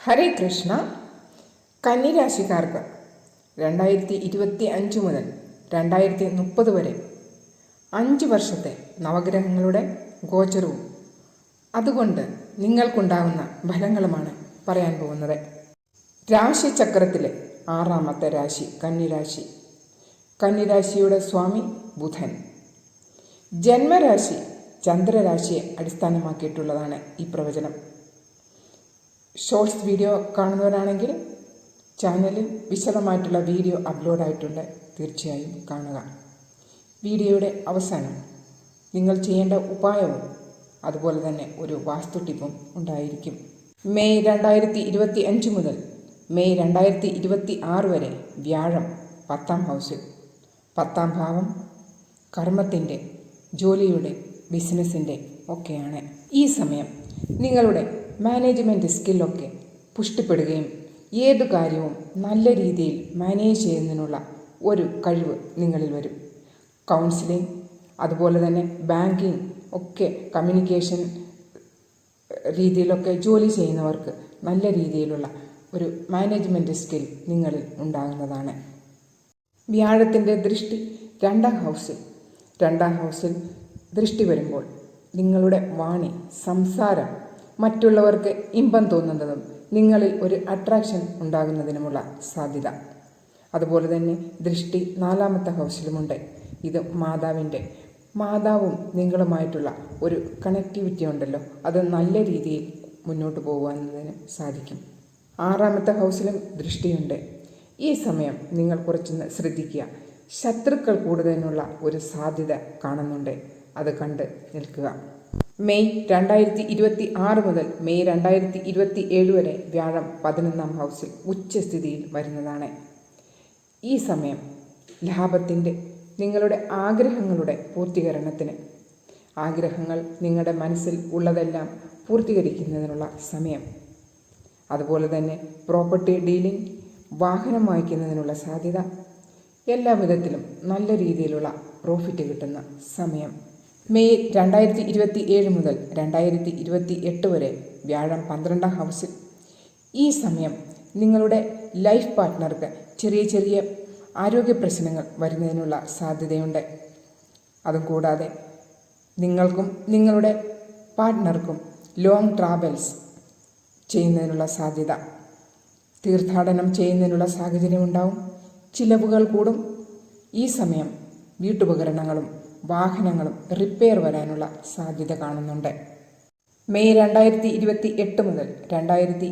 ഹരേ കൃഷ്ണ. കന്നിരാശിക്കാർക്ക് 2025 മുതൽ 2030 വരെ 5 വർഷത്തെ നവഗ്രഹങ്ങളുടെ ഗോചരവും അതുകൊണ്ട് നിങ്ങൾക്കുണ്ടാകുന്ന ഫലങ്ങളുമാണ് പറയാൻ പോകുന്നത്. രാശിചക്രത്തിലെ 6ാമത്തെ രാശി കന്നിരാശി. കന്നിരാശിയുടെ സ്വാമി ബുധൻ. ജന്മരാശി ചന്ദ്രരാശിയെ അടിസ്ഥാനമാക്കിയിട്ടുള്ളതാണ് ഈ പ്രവചനം. ഷോർട്സ് വീഡിയോ കാണുന്നവരാണെങ്കിൽ ചാനലിൽ വിശദമായിട്ടുള്ള വീഡിയോ അപ്ലോഡായിട്ടുണ്ട്, തീർച്ചയായും കാണുക. വീഡിയോയുടെ അവസാനം നിങ്ങൾ ചെയ്യേണ്ട ഉപായവും അതുപോലെ തന്നെ ഒരു വാസ്തു ടിപ്പും ഉണ്ടായിരിക്കും. മെയ് 2025 മുതൽ മെയ് 2026 വരെ വ്യാഴം 10ാം ഹൗസിൽ, 10ാം ഭാവം കർമ്മത്തിൻ്റെ, ജോലിയുടെ, ബിസിനസ്സിൻ്റെ ഒക്കെയാണ്. ഈ സമയം നിങ്ങളുടെ മാനേജ്മെൻറ്റ് സ്കില്ലൊക്കെ പുഷ്ടിപ്പെടുകയും ഏതു കാര്യവും നല്ല രീതിയിൽ മാനേജ് ചെയ്യുന്നതിനുള്ള ഒരു കഴിവ് നിങ്ങളിൽ വരും. കൗൺസിലിംഗ്, അതുപോലെ തന്നെ ബാങ്കിങ് ഒക്കെ, കമ്മ്യൂണിക്കേഷൻ രീതിയിലൊക്കെ ജോലി ചെയ്യുന്നവർക്ക് നല്ല രീതിയിലുള്ള ഒരു മാനേജ്മെൻറ്റ് സ്കിൽ നിങ്ങളിൽ ഉണ്ടാകുന്നതാണ്. വ്യാഴത്തിൻ്റെ ദൃഷ്ടി 2ാം ഹൗസിൽ ദൃഷ്ടി വരുമ്പോൾ നിങ്ങളുടെ വാണി, സംസാരം മറ്റുള്ളവർക്ക് ഇമ്പം തോന്നുന്നതും നിങ്ങളിൽ ഒരു അട്രാക്ഷൻ ഉണ്ടാകുന്നതിനുമുള്ള സാധ്യത. അതുപോലെ തന്നെ ദൃഷ്ടി 4ാമത്തെ ഹൗസിലുമുണ്ട്. ഇത് മാതാവും നിങ്ങളുമായിട്ടുള്ള ഒരു കണക്ടിവിറ്റി ഉണ്ടല്ലോ, അത് നല്ല രീതിയിൽ മുന്നോട്ട് പോകുവാനതിന് സാധിക്കും. 6ാമത്തെ ഹൗസിലും ദൃഷ്ടിയുണ്ട്. ഈ സമയം നിങ്ങൾ കുറച്ചൊന്ന് ശ്രദ്ധിക്കുക. ശത്രുക്കൾ കൂടുതലിനുള്ള ഒരു സാധ്യത കാണുന്നുണ്ട്, അത് കണ്ട് നിൽക്കുക. മെയ് 2026 മുതൽ മെയ് 2027 വരെ വ്യാഴം 11ാം ഹൗസിൽ ഉച്ചസ്ഥിതിയിൽ വരുന്നതാണ്. ഈ സമയം ലാഭത്തിൻ്റെ, നിങ്ങളുടെ ആഗ്രഹങ്ങളുടെ പൂർത്തീകരണത്തിന്, ആഗ്രഹങ്ങൾ നിങ്ങളുടെ മനസ്സിൽ ഉള്ളതെല്ലാം പൂർത്തീകരിക്കുന്നതിനുള്ള സമയം. അതുപോലെ തന്നെ പ്രോപ്പർട്ടി ഡീലിംഗ്, വാഹനം വാങ്ങിക്കുന്നതിനുള്ള സാധ്യത, എല്ലാ വിധത്തിലും നല്ല രീതിയിലുള്ള പ്രോഫിറ്റ് കിട്ടുന്ന സമയം. മെയ് 2027 മുതൽ 2028 വരെ വ്യാഴം 12ാം ഹൗസിൽ. ഈ സമയം നിങ്ങളുടെ ലൈഫ് പാർട്ട്ണർക്ക് ചെറിയ ആരോഗ്യ പ്രശ്നങ്ങൾ വരുന്നതിനുള്ള സാധ്യതയുണ്ട്. അതും കൂടാതെ നിങ്ങൾക്കും നിങ്ങളുടെ പാർട്ട്ണർക്കും ലോങ് ട്രാവൽസ് ചെയ്യുന്നതിനുള്ള സാധ്യത, തീർത്ഥാടനം ചെയ്യുന്നതിനുള്ള സാഹചര്യം ഉണ്ടാവും. ചിലവുകൾ കൂടും. ഈ സമയം വീട്ടുപകരണങ്ങളും വാഹനങ്ങളും റിപ്പയർ വരാനുള്ള സാധ്യത കാണുന്നുണ്ട്. മെയ് 2028 മുതൽ 2020